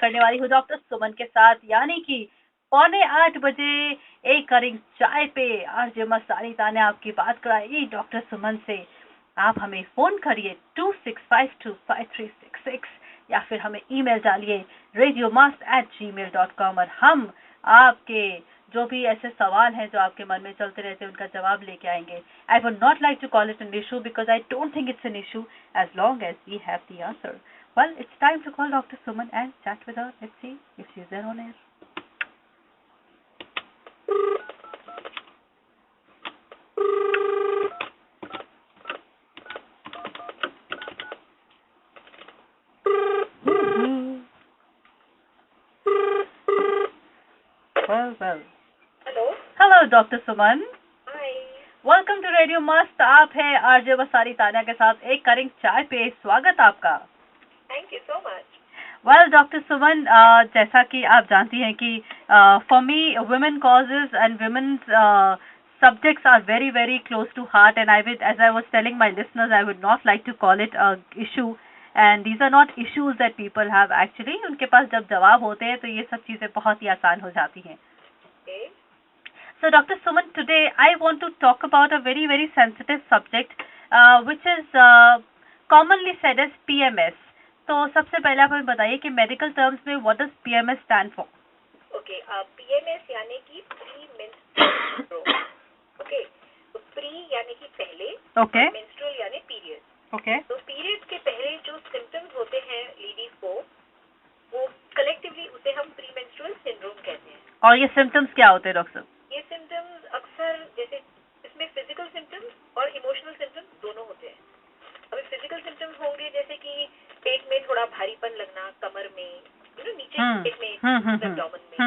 करने वाली हूँ डॉक्टर सुमन के साथ, यानी कि 7:45 एक करिंग चाय पे आरजे मस्तानी ताने आपकी बात कराएगी डॉक्टर सुमन से। आप हमें फोन करिए 26525366 या फिर हमें ईमेल डालिए radiomast@gmail.com और हम आपके जो भी ऐसे सवाल हैं जो आपके मन में चलते रहते हैं उनका जवाब लेके आएंगे। I would not like to call it an issue because I don't think it's an issue as long as we have the answer. Well, it's time to call Dr. Suman and chat with her. Let's see if she's there on air. Well. Hello, Dr. Suman. Hi. Welcome to Radio Mast. आप है RJ वसारी Tania के साथ एक करिंग चाय पे। स्वागत आपका। Thank you so much. Well, Dr. Suman, जैसा कि आप जानती हैं कि for me, women causes and women's subjects are very, very close to heart. And as I was telling my listeners, I would not like to call it a issue. And these are not issues that people have actually. उनके पास जब जवाब होते हैं तो ये सब चीजें बहुत ही आसान हो जाती हैं. Okay. So, Dr. Suman, today I want to talk about a very, very sensitive subject, which is commonly said as PMS. तो सबसे पहले आप हमें बताइए कि मेडिकल टर्म्स में what does PMS stand for? Okay, PMS यानी कि प्री मेंस्ट्रुअल सिंड्रोम. ओके, तो प्री यानी कि पहले, ओके, मेंस्ट्रुअल यानी पीरियड. ओके, तो पीरियड के पहले जो सिम्टम्स होते हैं लेडीज को, वो कलेक्टिवली उसे हम प्री मेंस्ट्रुअल सिंड्रोम कहते हैं. और ये सिम्टम्स क्या होते हैं डॉक्टर? ये सिम्टम्स अक्सर जैसे इसमें फिजिकल सिम्टम्स और इमोशनल सिम्टम्स दोनों होते हैं. अभी फिजिकल सिम्टम्स होंगे जैसे कि पेट में थोड़ा भारीपन लगना, कमर में, नीचे पेट में, एब्डोमेन में,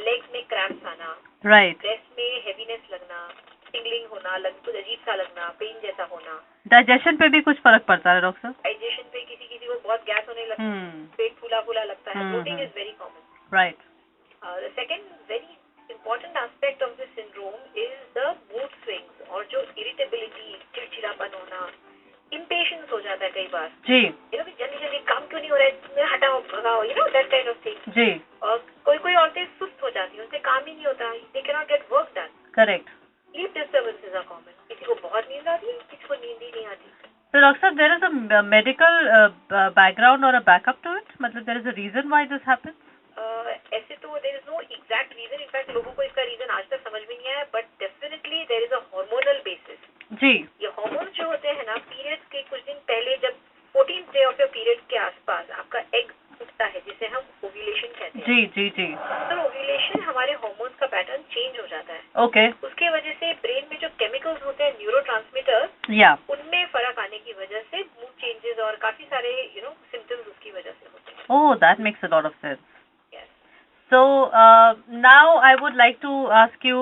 लेग्स में क्रैम्प्स आना, राइट, ब्रेस्ट में हेवीनेस लगना, टिंगलिंग होना, कुछ अजीब सा लगना, पेन जैसा होना. डाइजेशन पे भी कुछ फर्क पड़ता है डॉक्टर? डाइजेशन पे किसी को बहुत गैस होने लगता है, पेट फूला फूला लगता है. Bloating is very common. Right. The second very important aspect of this syndrome is the mood swings, और जो irritability, चिड़चिड़ापन होना, impatience हो जाता है कई बार जी, जल्दी जल्दी काम क्यों नहीं हो रहा है, हटाओ भगाओ, that kind of thing. जी. और कोई औरतें सुस्त हो जाती हैं, उनसे काम ही नहीं होता, they cannot get work done. Correct. Sleep disturbances are common. किसी को बहुत नींद आती है, किसी को नींद ही नहीं आती. So doctor, there is a medical background or a backup to it? मतलब there is a reason why this happens? ऐसे तो there is no exact reason. In fact लोगों को इसका रीजन आज तक समझ में नहीं आया, but definitely there is a hormonal basis. जी. ये हार्मोन्स जो होते हैं ना, पीरियड्स के कुछ दिन पहले जब 14th day of your period के आसपास आपका एग उठता है, जिसे हम ओव्यूलेशन कहते हैं. जी जी जी. तो ओव्यूलेशन हमारे हार्मोन्स का पैटर्न चेंज हो जाता है. ओके. उसके वजह से ब्रेन में जो केमिकल्स होते हैं, न्यूरोट्रांसमीटर्स, या उनमें फर्क आने की वजह से मूड चेंजेस और काफी सारे सिम्टम्स उसकी वजह से होते हैं. Oh, that makes a lot of sense. So now I would like to ask you,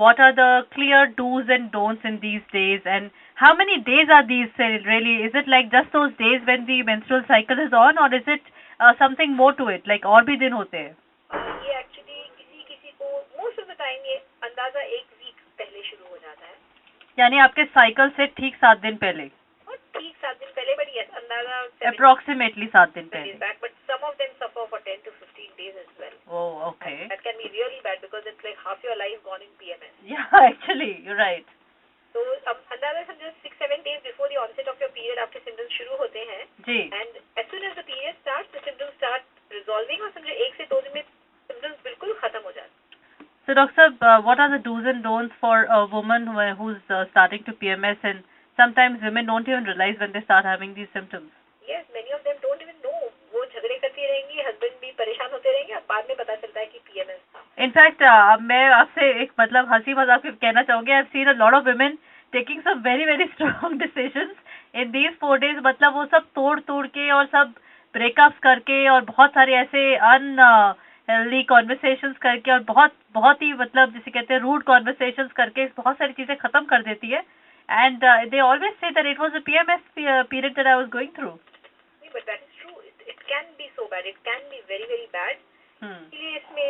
what are the clear do's and don'ts in these days, and how many days are these really? Is it like just those days when the menstrual cycle is on, or is it something more to it, like और भी दिन होते हैं? ये actually किसी को most of the time ये अंदाजा एक वीक पहले शुरू हो जाता है. यानी आपके साइकिल से ठीक 7 दिन पहले? ठीक 7 दिन पहले, बट यस, अंदाजा अप्रोक्सीमेटली 7 दिन पहले. But some of them suffer for 10 to 15 days as well. Oh, okay. That can be really bad because it's like half your life gone in PMS. Yeah, actually, you're right. तो अंदाजा समझो 6-7 days before the onset of your period आपके symptoms शुरू होते हैं. जी. And as soon as the period starts, the symptoms start resolving, और समझो 1 से 2 दिन में symptoms बिल्कुल खत्म हो जाते हैं. So, doctor, what are the do's and don'ts for a woman who's starting to PMS, and sometimes women don't even realize when they start having these symptoms? Yes, many of them don't even know. वो झगड़े करती रहेंगी, husband भी परेशान होते रहेंगे, अब बाद में पता चलता है कि PMS था. इनफैक्ट मैं आपसे एक मतलब हंसी मजाक कहना चाहूंगी, I have seen a lot of women taking some very very strong decisions in these 4 days. मतलब वो सब तोड़ के और सब ब्रेकअप्स करके और बहुत सारे ऐसे अनहेल्दी कॉन्वर्सेशंस करके और बहुत ही मतलब जिसे कहते हैं रूड कॉन्वर्सेशंस करके बहुत सारी चीजें खत्म कर देती है. And they always say that it was a PMS period that I was going through. But that is true. It can be so bad. It can be very very bad. इसलिए इसमें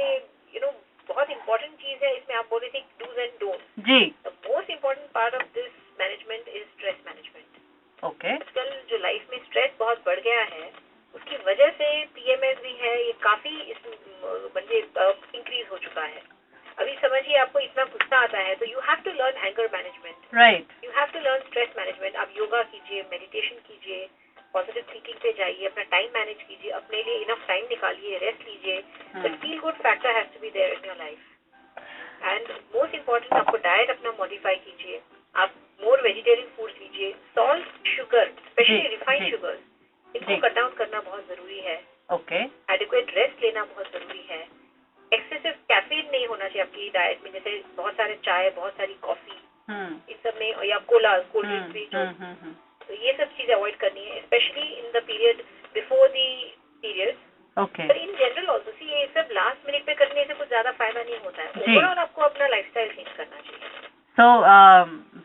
बहुत इम्पोर्टेंट चीज है. इसमें आप बोल रहे थे डूज एंड डोंट्स. जी. The most important part of this management is stress management. Okay. आजकल जो लाइफ में स्ट्रेस बहुत बढ़ गया है, उसकी वजह से पीएमएस भी है, ये काफी म्हणजे इंक्रीज हो चुका है। अभी समझिए आपको इतना गुस्सा आता है तो you have to learn anger management, right, you have to learn stress management. आप योगा कीजिए, मेडिटेशन कीजिए, पॉजिटिव थिंकिंग पे जाइए, अपना टाइम मैनेज कीजिए, अपने लिए इनफ टाइम निकालिए, रेस्ट लीजिए। The feel good factor has to be there in your life. And most important, आपको डाइट अपना मॉडिफाई कीजिए, आप मोर वेजिटेरियन फूड लीजिए, salt, sugar, specially refined sugar, इनको कट डाउन करना बहुत जरूरी है। ओके, एडिक्वेट रेस्ट लेना बहुत जरूरी है। एक्सेसिव कैफीन नहीं होना चाहिए आपकी डाइट में, जैसे बहुत सारे चाय, बहुत सारी कॉफी, इन सब में, या कोला, कोल्ड ड्रिंक भी जो, तो ये सब चीजें अवॉइड करनी है, specially in the period before the period. Okay. पर इन जनरल ऑल्सो सी, ये सब लास्ट मिनट पे करने से कुछ ज्यादा फायदा नहीं होता है। ओवरऑल आपको अपना लाइफस्टाइल चेंज करना चाहिए। So,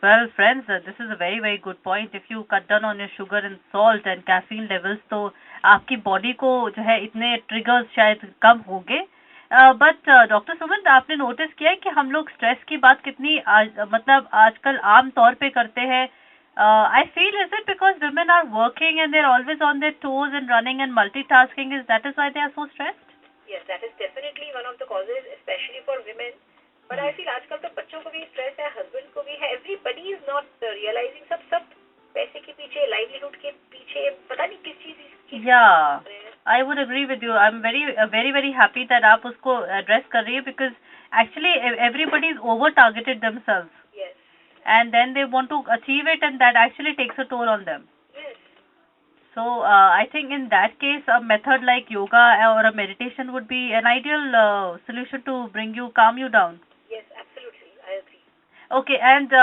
well, friends, this is a very, very good point. If you cut down on your sugar and salt and caffeine levels, तो आपकी बॉडी को जो है इतने ट्रिगर्स शायद कम होंगे। बट डॉक्टर सुमन, आपने नोटिस किया है कि हम लोग स्ट्रेस की बात कितनी मतलब आजकल आम तौर पे करते हैं। I feel, is it because women are working and they're always on their toes and running and multitasking? That is why they are so stressed? Yes, that is definitely one of the causes, especially for women. But I feel आजकल तो बच्चों को भी stress है, husband को भी है, everybody is not realizing, सब पैसे के पीछे, लाइवलीहुड के पीछे, पता नहीं किस चीज। Yeah, I would agree with you. I'm very, very happy that आप उसको address कर रही है, because actually everybody is over targeted themselves. Yes. And then they want to achieve it, and that actually takes a toll on them. Yes. So I think in that case, a method like yoga or a meditation would be an ideal solution to calm you down. Yes, absolutely, I agree. Okay, and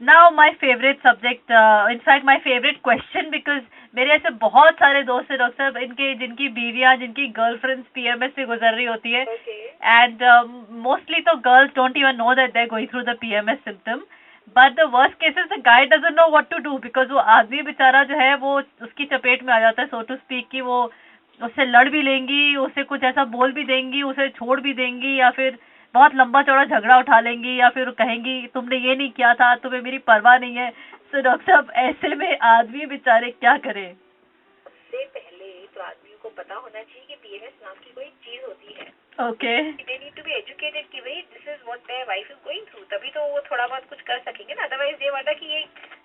now my favorite subject, in fact my favorite question, because मेरे ऐसे बहुत सारे दोस्त हैं doctor साहब, इनके जिनकी बीवियां, जिनकी गर्लफ्रेंड्स पीएमएस से गुजर रही होती है, एंड मोस्टली तो girls don't even know that they are going through the PMS symptom, but the worst cases the guy doesn't know what to do, because वो आदमी बेचारा जो है वो उसकी चपेट में आ जाता है, सो टू स्पीक, कि वो उससे लड़ भी लेंगी, उसे कुछ ऐसा बोल भी देंगी, उसे छोड़ भी देंगी, या फिर बहुत लंबा चौड़ा झगड़ा उठा लेंगी, या फिर कहेंगी तुमने ये नहीं किया था, तुम्हें मेरी परवाह नहीं है। तो डॉक्टर साहब, ऐसे में आदमी बेचारे क्या करें? सबसे पहले तो आदमियों को पता होना चाहिए कि पीएमएस नाम की कोई चीज होती है। Okay, they need to be educated कि भाई this is what their wife is going through, तभी तो वो थोड़ा बहुत कुछ कर सकेंगे ना, अदरवाइज ये वादा कि ये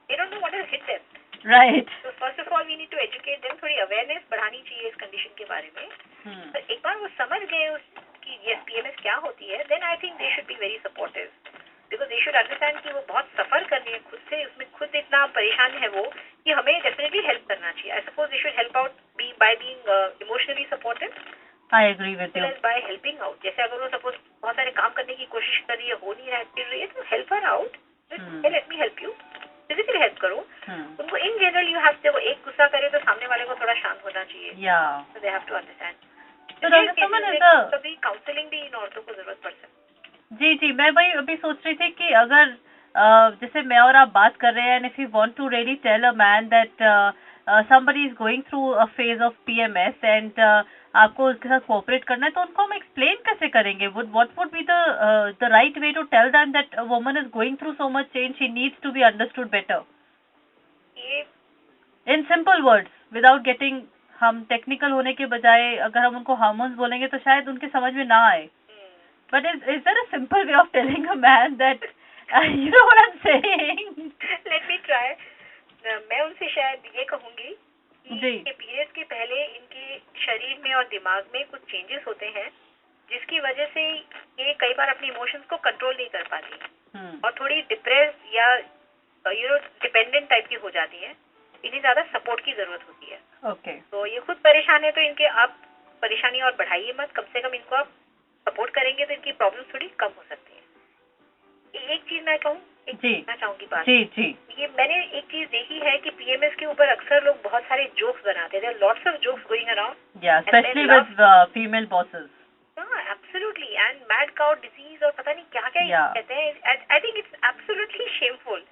they don't know what is hit them. Right. तो first of all we need to educate them, थोड़ी अवेयरनेस बढ़ानी चाहिए इस कंडीशन के बारे में। तो एक बार वो समझ गए कि ये पीएमएस क्या होती है, then I think they should be very supportive, because they should understand कि वो बहुत सफर कर रही है खुद से, उसमें खुद इतना परेशान है वो कि हमें डेफिनेटली हेल्प करना चाहिए। I suppose they should help out by being emotionally supportive. I agree with you. By helping out, जैसे अगर वो सपोज बहुत सारे काम करने की कोशिश कर रही है, हो नहीं रहा है, फिर रही है, तो help her out, let me help you, physically help करो उनको। इन जनरल यू हैव, जब वो एक गुस्सा करे तो सामने वाले को थोड़ा शांत होना चाहिए, सो दे हैव टू अंडरस्टैंड। कभी काउंसलिंग भी इन औरतों को जरूरत पड़ सकती है। जी जी, मैं वही अभी सोच रही थी कि अगर जैसे मैं और आप बात कर रहे हैं, and if you want to really tell a man that somebody is going through a phase of PMS and आपको उसके साथ कोऑपरेट करना है, तो उनको हम एक्सप्लेन कैसे करेंगे? what would be the right way to tell them that a woman is going through so much change, she needs to be understood better? In simple words, without getting, हम technical होने के बजाय अगर हम उनको hormones बोलेंगे तो शायद उनके समझ में ना आए। But is there a simple way of telling a man that you know what I'm saying? Let me try. मैं उनसे शायद ये कहूंगी कि पीरियड्स के पहले इनके शरीर में और दिमाग में कुछ चेंजेस होते हैं, जिसकी वजह से ये कई बार अपने इमोशंस को कंट्रोल नहीं कर पाती और थोड़ी डिप्रेस या डिपेंडेंट टाइप की हो जाती है। इन्हें ज्यादा सपोर्ट की जरूरत होती है। ओके। तो ये खुद परेशान है, तो इनके आप परेशानी और बढ़ाइए मत, कम से कम इनको आप सपोर्ट करेंगे तो इनकी प्रॉब्लम थोड़ी कम हो सकती है। एक चीज मैं कहूँ, कहना चाहूंगी बात, जी, ये मैंने एक चीज देखी है कि पीएमएस के ऊपर अक्सर लोग बहुत सारे जोक्स बनाते हैं, lots of jokes going around, specially with female bosses. Absolutely, and mad cow disease और पता नहीं क्या क्या कहते हैं। I think it's absolutely shameful.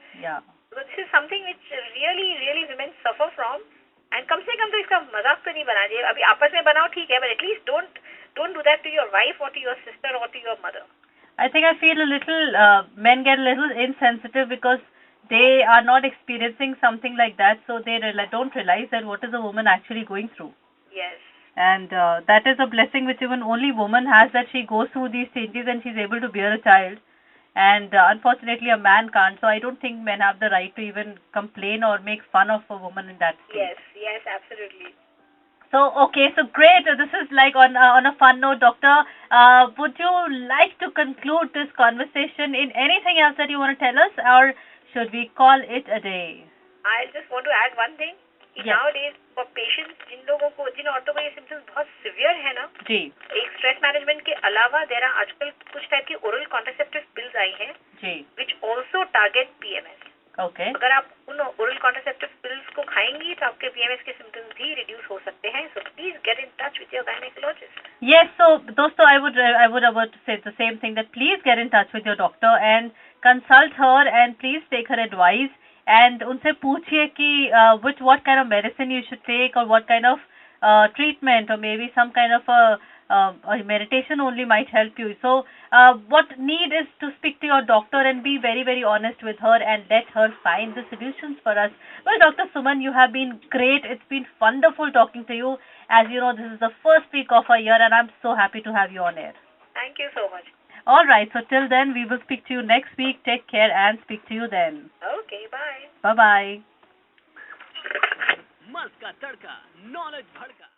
This is something which really really women suffer from, and come से कम तो इसका मजाक तो नहीं बना चाहिए। अभी आपस में बनाओ ठीक है, but at least don't do that to your wife और टू योर सिस्टर और to your mother. I think I feel a little, men get a little insensitive because they are not experiencing something like that, so they don't realize that what is a woman actually going through. Yes. And that is a blessing which even only woman has, that she goes through these changes and she's able to bear a child. And unfortunately, a man can't. So I don't think men have the right to even complain or make fun of a woman in that state. Yes, yes, absolutely. So okay, so great. This is like on a fun note, Doctor. Would you like to conclude this conversation in anything else that you want to tell us, or should we call it a day? I just want to add one thing. Yes. Nowadays for patients जिन औरतों को ये symptoms बहुत severe है ना, जी एक stress management के अलावा there are आजकल कुछ टाइप की oral contraceptive pills आई हैं जी which also target PMS. Okay अगर आप उन oral contraceptive pills को खाएंगी तो आपके PMS के symptoms भी reduce हो सकते हैं. So please get in touch with your gynecologist. Yes, so दोस्तों, I would about to say the same thing, that please get in touch with your doctor and consult her and please take her advice and उनसे पूछिए कि what kind of medicine you should take or what kind of treatment or maybe some kind of a meditation only might help you. So what need is to speak to your doctor and be very, very honest with her and let her find the solutions for us. Well, Dr. Suman, you have been great. It's been wonderful talking to you. As you know, this is the first week of our year and I'm so happy to have you on air. Thank you so much. Alright, so till then, we will speak to you next week. Take care and speak to you then. Okay, bye. Bye-bye. मस्त का तड़का, knowledge भड़का।